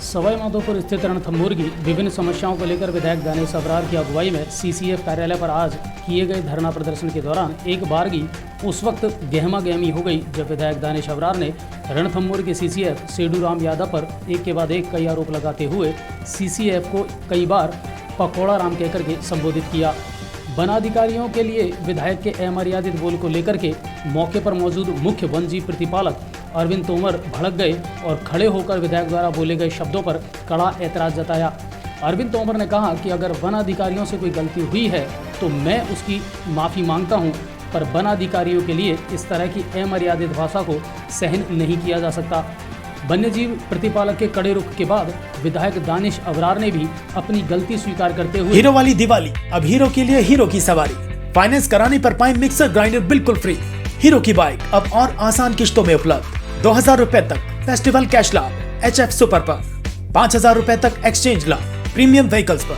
सवाई माधोपुर स्थित रणथंभौर की विभिन्न समस्याओं को लेकर विधायक दानिश अबरार की अगुवाई में सीसीएफ कार्यालय पर आज किए गए धरना प्रदर्शन के दौरान एक बारगी उस वक्त गहमा गहमी हो गई जब विधायक दानिश अबरार ने रणथंभौर के सीसीएफ सेडूराम यादव पर एक के बाद एक कई आरोप लगाते हुए सीसीएफ को कई बार पकौड़ा राम कहकर के संबोधित किया। वन अधिकारियों के लिए विधायक के अमर्यादित बोल को लेकर के मौके पर मौजूद मुख्य वन जीव प्रतिपालक अरविंद तोमर भड़क गए और खड़े होकर विधायक द्वारा बोले गए शब्दों पर कड़ा ऐतराज जताया। अरविंद तोमर ने कहा कि अगर वन अधिकारियों से कोई गलती हुई है तो मैं उसकी माफ़ी मांगता हूं, पर वन अधिकारियों के लिए इस तरह की अमर्यादित भाषा को सहन नहीं किया जा सकता। वन्यजीव प्रतिपालक के कड़े रुख के बाद विधायक दानिश अबरार ने भी अपनी गलती स्वीकार करते हुए हीरो वाली दिवाली, अब हीरो के लिए हीरो की सवारी। फाइनेंस कराने पर पाएं मिक्सर ग्राइंडर बिल्कुल फ्री। हीरो की बाइक अब और आसान किश्तों में उपलब्ध। 2000 रुपए तक फेस्टिवल कैश लाभ HF सुपर पर, 5000 रुपए तक एक्सचेंज लाभ प्रीमियम व्हीकल्स पर।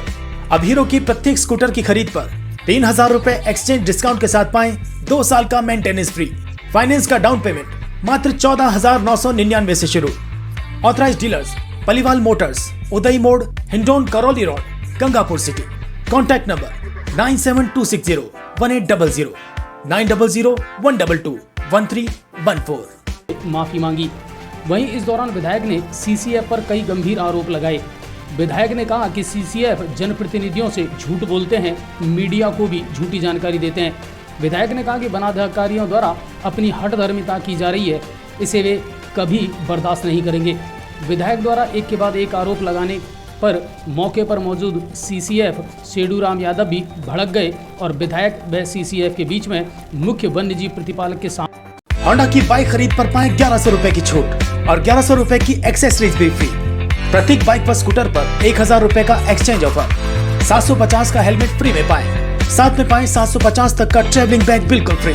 अब हीरो की प्रत्येक स्कूटर की खरीद पर 3000 रुपए एक्सचेंज डिस्काउंट के साथ पाएं 2 साल का मेंटेनेंस फ्री। फाइनेंस का डाउन पेमेंट मात्र 14,999 से शुरू। ऑथराइज्ड डीलर्स पलीवाल मोटर्स, उदय मोड़, Hindaun Karauli road, Gangapur city. Contact number 9726018000 90012211314। माफी मांगी। वहीं इस दौरान विधायक ने सीसीएफ पर कई गंभीर आरोप लगाए। विधायक ने कहा कि सीसीएफ जनप्रतिनिधियों से झूठ बोलते हैं, मीडिया को भी झूठी जानकारी देते हैं। विधायक ने कहा कि वनाधिकारियों द्वारा अपनी हठधर्मिता की जा रही है, इसे वे कभी बर्दाश्त नहीं करेंगे। विधायक द्वारा एक के बाद एक आरोप लगाने पर मौके पर मौजूद सीसीएफ सेडूराम यादव भी भड़क गए और विधायक व सीसीएफ के बीच में मुख्य वन्यजीव प्रतिपालक के सामने होंडा की बाइक खरीद पर पाएं 1100 रुपए की छूट और 1100 रुपए की एक्सेसरीज भी फ्री। प्रत्येक बाइक पर स्कूटर पर 1000 रुपए का एक्सचेंज ऑफर। 750 का हेलमेट फ्री में पाएं। साथ में पाएं 750 तक का ट्रैवलिंग बैग बिल्कुल फ्री।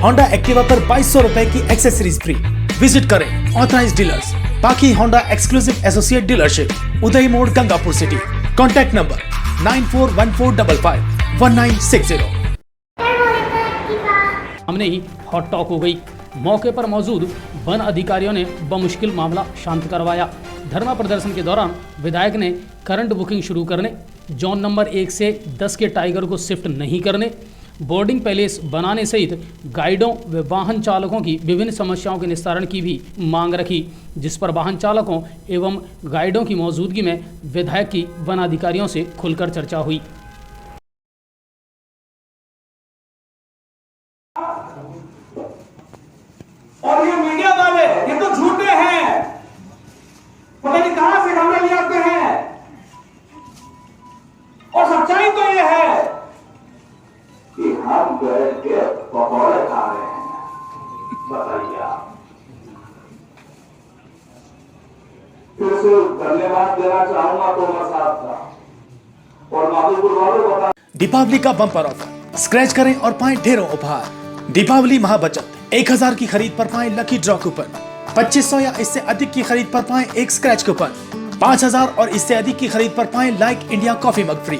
होंडा एक्टिवा पर 2200 रुपए की एक्सेसरीज फ्री। विजिट करें ऑथराइज्ड डीलर्स पाकी होंडा एक्सक्लूसिव एसोसिएट डीलरशिप, उदय मोड़, गंगापुर सिटी। Contact number 9414551960। हमने ही हॉट टॉक हो गई। मौके पर मौजूद वन अधिकारियों ने बमुश्किल मामला शांत करवाया। धरना प्रदर्शन के दौरान विधायक ने करंट बुकिंग शुरू करने, जोन नंबर 1 से 10 के टाइगर को शिफ्ट नहीं करने, बोर्डिंग पैलेस बनाने सहित गाइडों व वाहन चालकों की विभिन्न समस्याओं के निस्तारण की भी मांग रखी, जिस पर वाहन चालकों एवं गाइडों की मौजूदगी में विधायक की वन अधिकारियों से खुलकर चर्चा हुई। और ये मीडिया वाले ये तो झूठे हैं, पता नहीं कहां से खबरें ले आते हैं। और सच्चाई तो ये है कि हम बैठ के पकौड़े खा रहे हैं। बताइए आप। फिर से धन्यवाद देना चाहूंगा तोमर साहब का और माधोपुर वालों को। दीपावली का बम्पर ऑफर, स्क्रैच करें और पाएं ढेरों उपहार। दीपावली महाबचत, 1000 की खरीद पर पाएं लकी ड्रॉ कूपन। 2500 या इससे अधिक की खरीद पर पाएं एक स्क्रैच कूपन। 5000 और इससे अधिक की खरीद पर पाएं like India coffee mug free.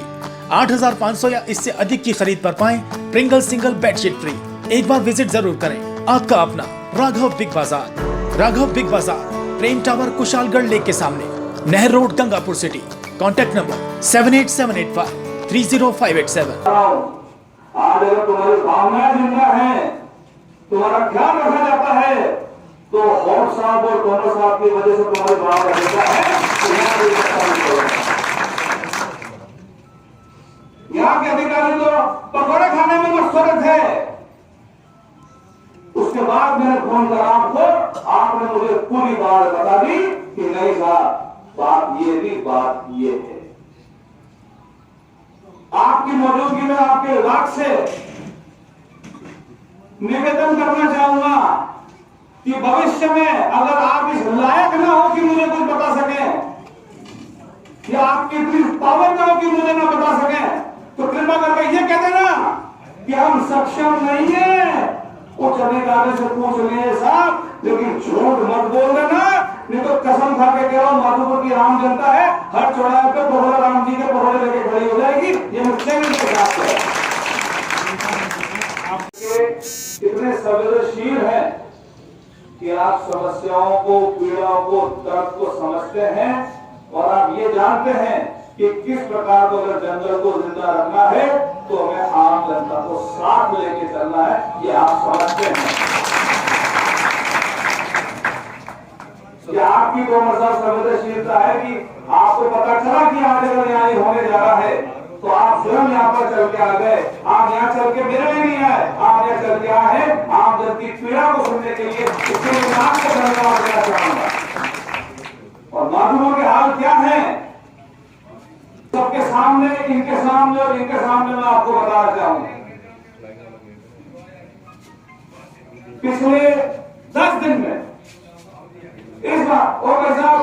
8500 या इससे अधिक की खरीद पर पाएं प्रिंगल सिंगल बेडशीट फ्री। एक बार विजिट जरूर करें। आपका अपना राघव बिग बाजार। राघव बिग बाजार, प्रेम टावर, कुशालगढ़ लेक के सामने, नहर road, Gangapur city. Contact number 7878530587। आज अगर तुम्हारी भावनाएं जिंदा है, तुम्हारा ख्याल रखा जाता है, तो हॉट साहब और तोमर साहब की वजह से तुम्हारी भावना जिंदा है। यहाँ के अधिकारी तो पकौड़े खाने में मशगूल है। उसके बाद मैंने फोन करा आपको, आपने मुझे पूरी बात बता दी कि नहीं साहब, बात ये थी, बात ये है। आपकी मौजूदगी में आपके विभाग से निवेदन करना चाहूंगा कि भविष्य में अगर आप इस लायक ना हो कि मुझे कुछ बता सके, या आपकी इतनी पावर ना हो कि मुझे ना बता सके, तो कृपा करके ये कह देना कि हम सक्षम नहीं है। उच्च अधिकारी से पूछ लिए साहब, लेकिन झूठ मत बोल देना, नहीं तो कसम खा के कह रहा हूं, माधोपुर की राम जनता है, हर चौराहे पे परोड़ा राम जी के परोड़े लेके खड़ी हो जाएगी। ये मुझसे भी के साथ है। आपके इतने संवेदनशील हैं कि आप समस्याओं को, पीड़ाओं को, दर्द को समझते हैं और आप ये जानते हैं कि किस प्रकार को अगर जंगल को जिंदा रखना है तो हमें आम जनता को साथ लेके चलना है, ये आप समझते हैं। क्या आपकी तो मतलब संवेदनशीलता है कि आपको पता चला कि आज अगर न्याय होने जा रहा है तो आप स्वयं यहाँ पर चल के आ गए। आप यहाँ चल के मेरे में नहीं आए, आप यहाँ चल के आए हैं आम जन की पीड़ा को सुनने के लिए। इसके लिए मैं आपको धन्यवाद देना चाहूंगा। और माध्यमों के हाल क्या है सबके सामने, इनके सामने और इनके सामने मैं आपको बताना चाहूंगा। पिछले 10 दिन में इस बार और भाई साहब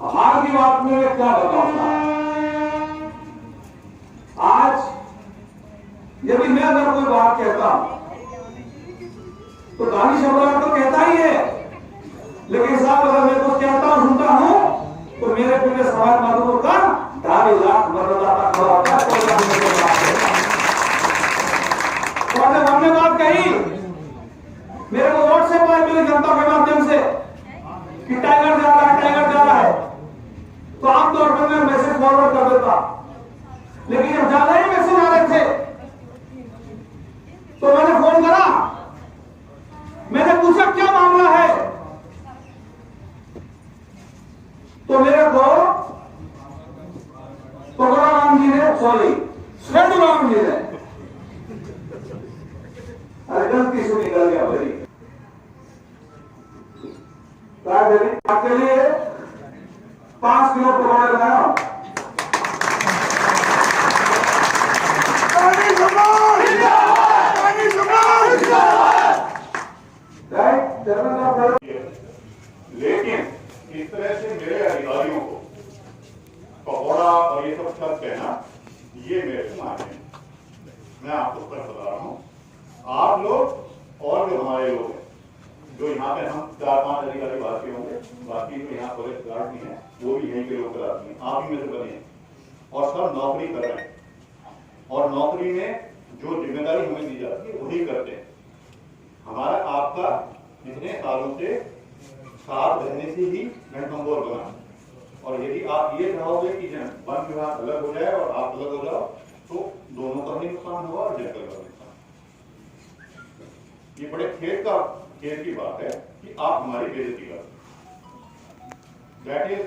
हार की बात में मैं क्या बताऊंगा। आज यदि मैं अगर कोई बात कहता तो दानिश अब्रार तो कहता ही है, लेकिन साहब अगर मैं कुछ कहता हूं सुनता हूं तो मेरे पूरे समाज माध्यमों का 2.5 लाख मतदाता खड़ा होता है। तो हमने बात कही, मेरे को व्हाट्सएप पर मेरी जनता के माध्यम से कि टाइगर जा रहा है, टाइगर जा रहा है, तो आमतौर पर मैं मैसेज फॉरवर्ड कर देता। लेकिन जब ज्यादा ही मैसेज आ रहे थे तो मैंने फोन करा, मैंने पूछा क्या मामला है। तो मेरे को पकड़ा राम जी ने, सॉरी सेठू राम जी ने, अरे गलती से निकल गया भाई, आपके लिए 5 किलो पकौड़े लगाया। लेकिन इस तरह से मेरे अधिकारियों को पकौड़ा और ये सब शब्द कहना, ये मेरे से मान्य है। मैं आपको सच बता रहा हूँ, आप लोग और जो हमारे लोग हैं, जो यहाँ पे हम 4-5 अधिकारी बाकी होंगे, बाकी जो यहाँ फॉरेस्ट गार्ड भी हैं वो भी यहीं के लोग कराती हैं, आप ही में से बने हैं और सब नौकरी कर रहे हैं। और नौकरी में जो जिम्मेदारी हमें दी जाती है वही करते हैं। हमारा आपका इतने सालों से साथ रहने से ही रणथंभौर बना, और यदि आप ये चाहोगे कि वन विभाग अलग हो जाए और आप अलग हो जाओ तो दोनों का ही नुकसान होगा और जंगल का नुकसान। ये बड़े खेत की बात है कि आप हमारी बेइज्जती कर, दैट इज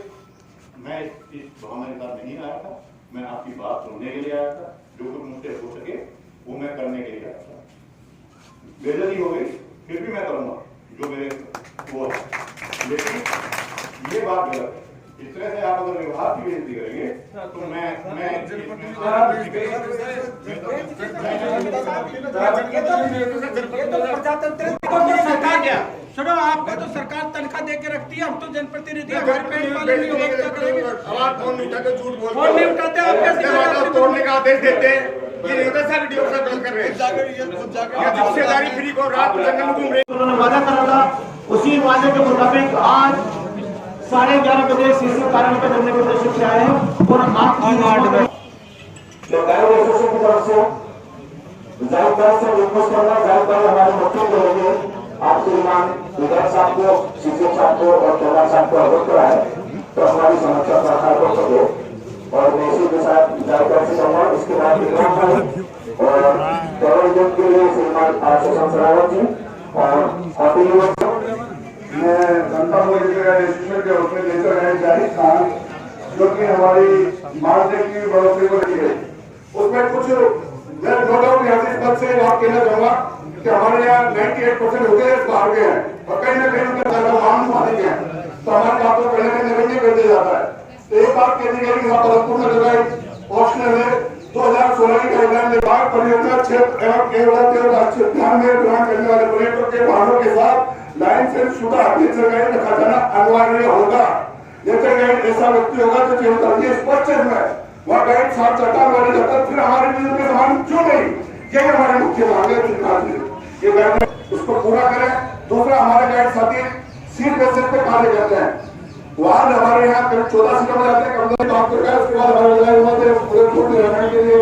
मैं इस भावना के साथ नहीं आया था। मैं आपकी बात सुनने के लिए आया था, जो कुछ मुझसे हो सके वो मैं करने के लिए आया था। बेइज्जती हो गई फिर भी मैं करूंगा जो मेरे वो है, लेकिन ये बात गलत है। इस तरह से आप अगर विभाग की बेइज्जती करेंगे तो सरकार क्या सुनो, आपको तो सरकार तनख्वाह दे के रखती है, हम तो जनप्रतिनिधि हमारे पेट वाले नहीं होगा, फोन नहीं उठाते, आप तोड़ने का आदेश देते हैं। ये नहीं होता सर, वीडियो से बंद कर रहे हैं, जिम्मेदारी फ्री को रात को जंगल में घूम रहे। उन्होंने वादा करा था, उसी वादे के मुताबिक आज 11:30 बजे सीसी कार्यालय पर धरने प्रदर्शन से आए हैं। और आप की तरफ से जायदाद से रिक्वेस्ट करना, जायदाद हमारे मुख्य करेंगे आप श्रीमान विधायक साहब को, सीसीएम साहब को और चौहान साहब को अवगत कराए तो हमारी समस्या का हल हो सके। और मैं इसी के साथ जायदाद से कहूँगा, इसके बाद और टेररिज्म के लिए श्रीमान आशीष सरावत जी और मैं जनता रजिस्ट्रेशन के रूप में लेकर है जाहिर खान, जो कि हमारी मार्केट की बढ़ोतरी को लेकर उसमें कुछ मैं नो डाउट यहाँ से पद से बात कहना चाहूंगा कि हमारे यहाँ 98% होते हैं बाहर के हैं और कहीं ना कहीं उनका मांग मालिक है, तो हमारे बात को कहीं ना कहीं नगण्य कर दिया जाता है। तो एक बात कहनी है कि भरतपुर में जगह ऑप्शनल है 2016 की गाइडलाइन में बाढ़ परियोजना क्षेत्र एवं केवल ध्यान में ग्रहण करने वाले पर्यटकों के वाहनों के साथ लाइन से शुदा नेचर गाइड रखा जाना अनिवार्य होगा। नेचर गाइड ऐसा व्यक्ति होगा जो केवल स्पष्ट है वह गाइड साथ चट्टान वाले जाता, फिर हमारे बीच के समान क्यों नहीं, यही हमारे मुख्य मांग है सरकार से। ये गाइड उसको पूरा करें। दूसरा, हमारे गाइड साथी सीट बेसिस पे कार्य करते हैं, वाहन हमारे यहाँ करीब 14 सीटों में जाते हैं, कम काम करके उसके बाद हमारे पूरे रहने के लिए